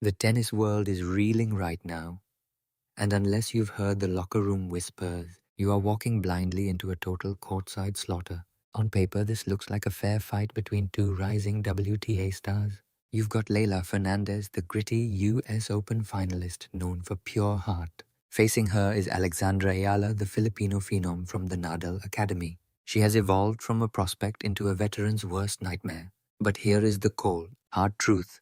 The tennis world is reeling right now, and unless you've heard the locker room whispers, you are walking blindly into a total courtside slaughter. On paper, this looks like a fair fight between two rising WTA stars. You've got Leylah Fernandez, the gritty US Open finalist known for pure heart. Facing her is Alexandra Eala, the Filipino phenom from the Nadal Academy. She has evolved from a prospect into a veteran's worst nightmare. But here is the cold, hard truth.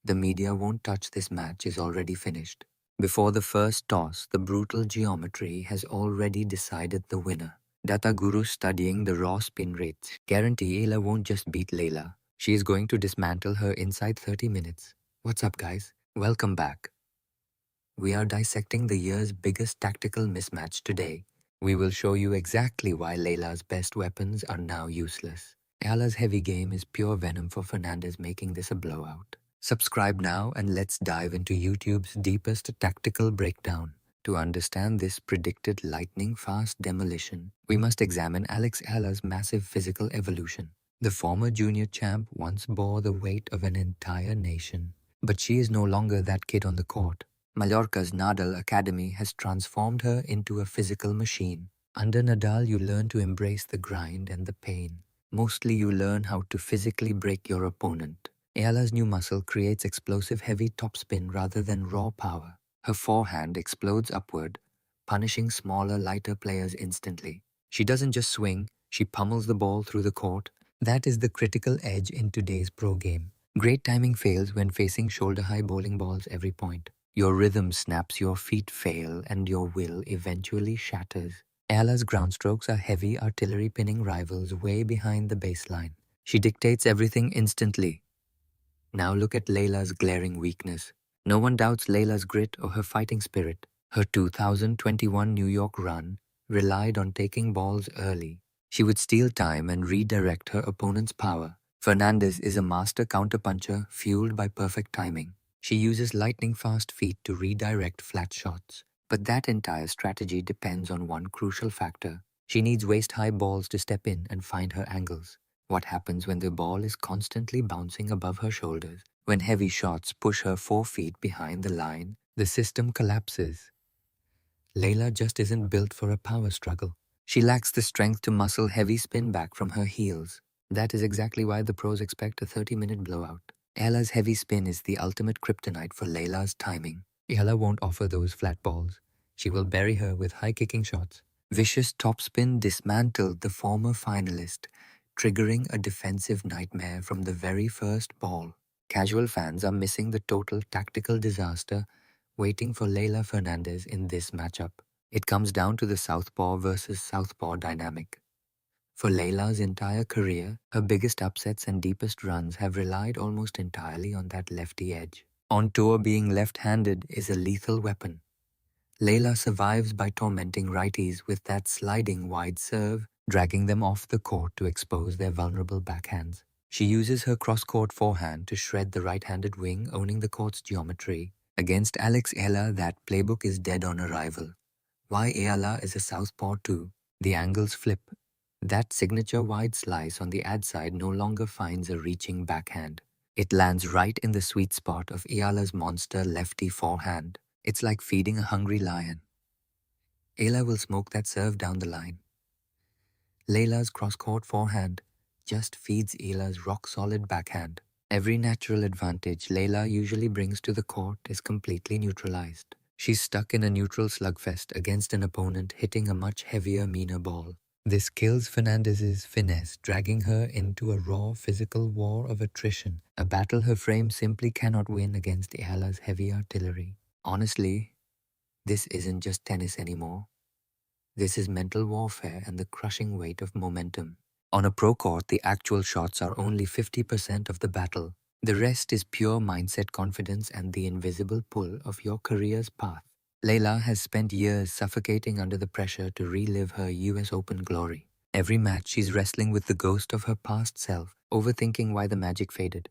The media won't touch this match is already finished. Before the first toss, the brutal geometry has already decided the winner. Data gurus studying the raw spin rates guarantee Eala won't just beat Leylah. She is going to dismantle her inside 30 minutes. What's up, guys? Welcome back. We are dissecting the year's biggest tactical mismatch today. We will show you exactly why Leylah's best weapons are now useless. Eala's heavy game is pure venom for Fernandez, making this a blowout. Subscribe now and let's dive into YouTube's deepest tactical breakdown. To understand this predicted lightning-fast demolition, we must examine Alex Eala's massive physical evolution. The former junior champ once bore the weight of an entire nation, but she is no longer that kid on the court. Mallorca's Nadal Academy has transformed her into a physical machine. Under Nadal, you learn to embrace the grind and the pain. Mostly you learn how to physically break your opponent. Eala's new muscle creates explosive heavy topspin rather than raw power. Her forehand explodes upward, punishing smaller, lighter players instantly. She doesn't just swing, she pummels the ball through the court. That is the critical edge in today's pro game. Great timing fails when facing shoulder-high bowling balls every point. Your rhythm snaps, your feet fail, and your will eventually shatters. Eala's ground strokes are heavy artillery, pinning rivals way behind the baseline. She dictates everything instantly. Now look at Leylah's glaring weakness. No one doubts Leylah's grit or her fighting spirit. Her 2021 New York run relied on taking balls early. She would steal time and redirect her opponent's power. Fernandez is a master counterpuncher fueled by perfect timing. She uses lightning-fast feet to redirect flat shots. But that entire strategy depends on one crucial factor. She needs waist-high balls to step in and find her angles. What happens when the ball is constantly bouncing above her shoulders? When heavy shots push her 4 feet behind the line, the system collapses. Leylah just isn't built for a power struggle. She lacks the strength to muscle heavy spin back from her heels. That is exactly why the pros expect a 30-minute blowout. Eala's heavy spin is the ultimate kryptonite for Leylah's timing. Eala won't offer those flat balls. She will bury her with high-kicking shots. Vicious topspin dismantled the former finalist, triggering a defensive nightmare from the very first ball. Casual fans are missing the total tactical disaster waiting for Leylah Fernandez in this matchup. It comes down to the southpaw versus southpaw dynamic. For Leylah's entire career, her biggest upsets and deepest runs have relied almost entirely on that lefty edge. On tour, being left-handed is a lethal weapon. Leylah survives by tormenting righties with that sliding wide serve, dragging them off the court to expose their vulnerable backhands. She uses her cross-court forehand to shred the right-handed wing, owning the court's geometry. Against Alex Eala, that playbook is dead on arrival. Why Eala is a southpaw too? The angles flip. That signature wide slice on the ad side no longer finds a reaching backhand. It lands right in the sweet spot of Eala's monster lefty forehand. It's like feeding a hungry lion. Eala will smoke that serve down the line. Leylah's cross-court forehand just feeds Eala's rock-solid backhand. Every natural advantage Leylah usually brings to the court is completely neutralized. She's stuck in a neutral slugfest against an opponent hitting a much heavier, meaner ball. This kills Fernandez's finesse, dragging her into a raw physical war of attrition, a battle her frame simply cannot win against Eala's heavy artillery. Honestly, this isn't just tennis anymore. This is mental warfare and the crushing weight of momentum. On a pro court, the actual shots are only 50% of the battle. The rest is pure mindset, confidence, and the invisible pull of your career's path. Leylah has spent years suffocating under the pressure to relive her US Open glory. Every match, she's wrestling with the ghost of her past self, overthinking why the magic faded.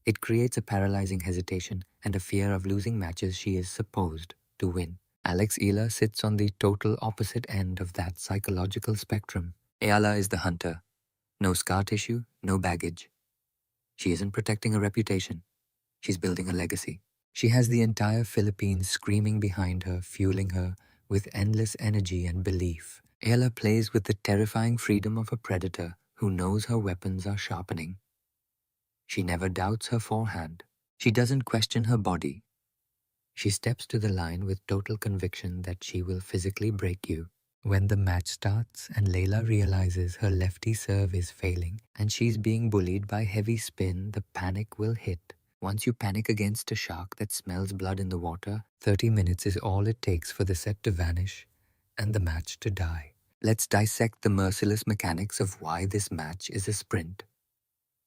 It creates a paralyzing hesitation and a fear of losing matches she is supposed to win. Alex Eala sits on the total opposite end of that psychological spectrum. Eala is the hunter. No scar tissue, no baggage. She isn't protecting a reputation. She's building a legacy. She has the entire Philippines screaming behind her, fueling her with endless energy and belief. Eala plays with the terrifying freedom of a predator who knows her weapons are sharpening. She never doubts her forehand. She doesn't question her body. She steps to the line with total conviction that she will physically break you. When the match starts and Leylah realizes her lefty serve is failing and she's being bullied by heavy spin, the panic will hit. Once you panic against a shark that smells blood in the water, 30 minutes is all it takes for the set to vanish and the match to die. Let's dissect the merciless mechanics of why this match is a sprint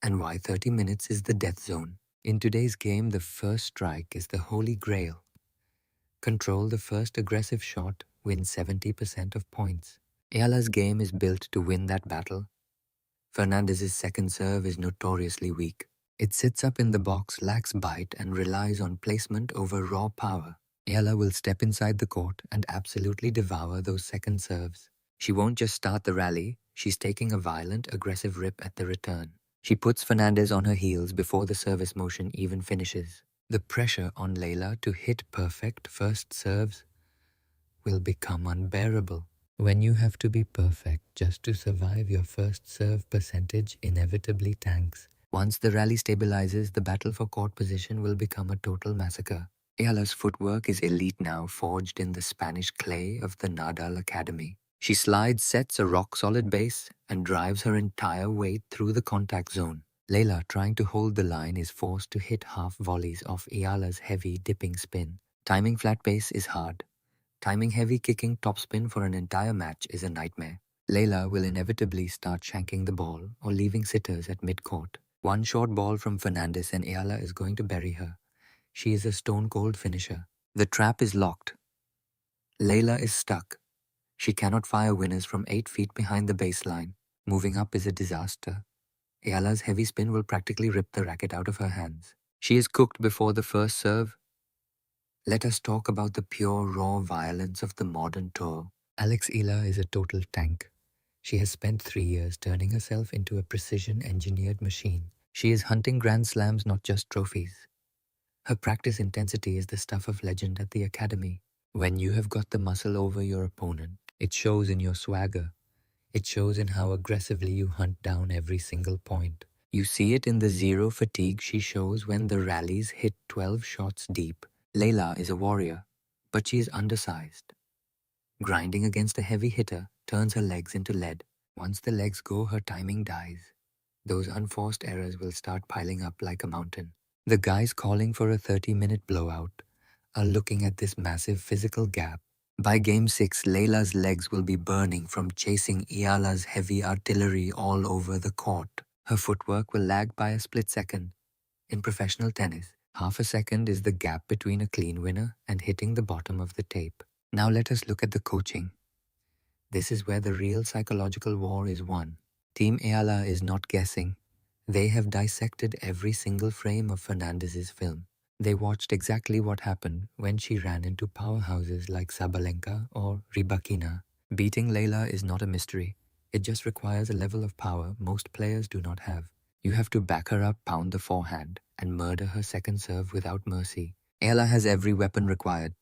and why 30 minutes is the death zone. In today's game, the first strike is the holy grail. Control the first aggressive shot, win 70% of points. Eala's game is built to win that battle. Fernandez's second serve is notoriously weak. It sits up in the box, lacks bite, and relies on placement over raw power. Eala will step inside the court and absolutely devour those second serves. She won't just start the rally, she's taking a violent, aggressive rip at the return. She puts Fernandez on her heels before the service motion even finishes. The pressure on Leylah to hit perfect first serves will become unbearable. When you have to be perfect just to survive, your first serve percentage inevitably tanks. Once the rally stabilizes, the battle for court position will become a total massacre. Eala's footwork is elite now, forged in the Spanish clay of the Nadal Academy. She slides, sets a rock-solid base, and drives her entire weight through the contact zone. Leylah, trying to hold the line, is forced to hit half volleys off Eala's heavy, dipping spin. Timing flat base is hard. Timing heavy kicking topspin for an entire match is a nightmare. Leylah will inevitably start shanking the ball or leaving sitters at mid-court. One short ball from Fernandez and Eala is going to bury her. She is a stone-cold finisher. The trap is locked. Leylah is stuck. She cannot fire winners from 8 feet behind the baseline. Moving up is a disaster. Eala's heavy spin will practically rip the racket out of her hands. She is cooked before the first serve. Let us talk about the pure, raw violence of the modern tour. Eala is a total tank. She has spent 3 years turning herself into a precision-engineered machine. She is hunting Grand Slams, not just trophies. Her practice intensity is the stuff of legend at the academy. When you have got the muscle over your opponent, it shows in your swagger. It shows in how aggressively you hunt down every single point. You see it in the zero fatigue she shows when the rallies hit 12 shots deep. Leylah is a warrior, but she is undersized. Grinding against a heavy hitter turns her legs into lead. Once the legs go, her timing dies. Those unforced errors will start piling up like a mountain. The guys calling for a 30-minute blowout are looking at this massive physical gap. By Game 6, Leylah's legs will be burning from chasing Eala's heavy artillery all over the court. Her footwork will lag by a split second. In professional tennis, half a second is the gap between a clean winner and hitting the bottom of the tape. Now let us look at the coaching. This is where the real psychological war is won. Team Eala is not guessing. They have dissected every single frame of Fernandez's film. They watched exactly what happened when she ran into powerhouses like Sabalenka or Rybakina. Beating Leylah is not a mystery. It just requires a level of power most players do not have. You have to back her up, pound the forehand, and murder her second serve without mercy. Eala has every weapon required.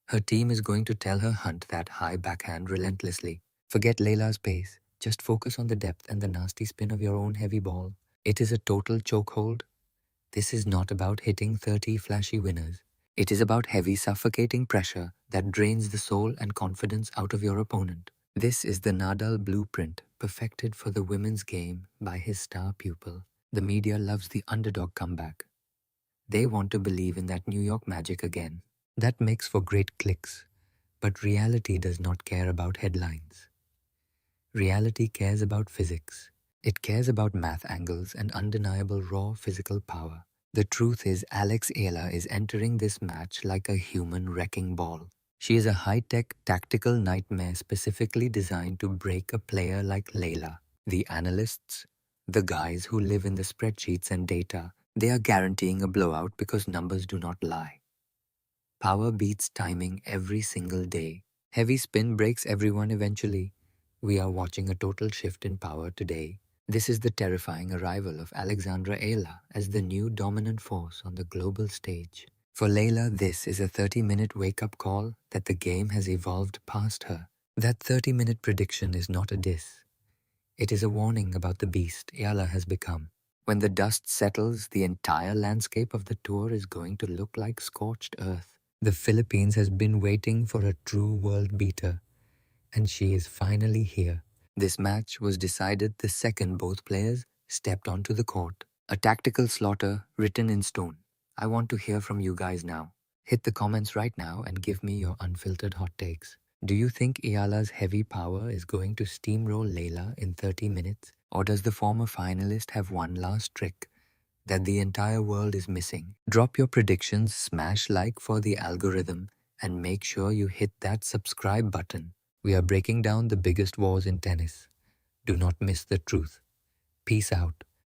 Her team is going to tell her hunt that high backhand relentlessly. Forget Leylah's pace. Just focus on the depth and the nasty spin of your own heavy ball. It is a total chokehold. This is not about hitting 30 flashy winners. It is about heavy, suffocating pressure that drains the soul and confidence out of your opponent. This is the Nadal blueprint, perfected for the women's game by his star pupil. The media loves the underdog comeback. They want to believe in that New York magic again. That makes for great clicks, but reality does not care about headlines. Reality cares about physics. It cares about math angles and undeniable raw physical power. The truth is, Eala is entering this match like a human wrecking ball. She is a high-tech tactical nightmare specifically designed to break a player like Leylah. The analysts, the guys who live in the spreadsheets and data, they are guaranteeing a blowout because numbers do not lie. Power beats timing every single day. Heavy spin breaks everyone eventually. We are watching a total shift in power today. This is the terrifying arrival of Alexandra Eala as the new dominant force on the global stage. For Leylah, this is a 30-minute wake-up call that the game has evolved past her. That 30-minute prediction is not a diss. It is a warning about the beast Eala has become. When the dust settles, the entire landscape of the tour is going to look like scorched earth. The Philippines has been waiting for a true world beater, and she is finally here. This match was decided the second both players stepped onto the court. A tactical slaughter written in stone. I want to hear from you guys now. Hit the comments right now and give me your unfiltered hot takes. Do you think Eala's heavy power is going to steamroll Leylah in 30 minutes? Or does the former finalist have one last trick that the entire world is missing? Drop your predictions, smash like for the algorithm, and make sure you hit that subscribe button. We are breaking down the biggest wars in tennis. Do not miss the truth. Peace out.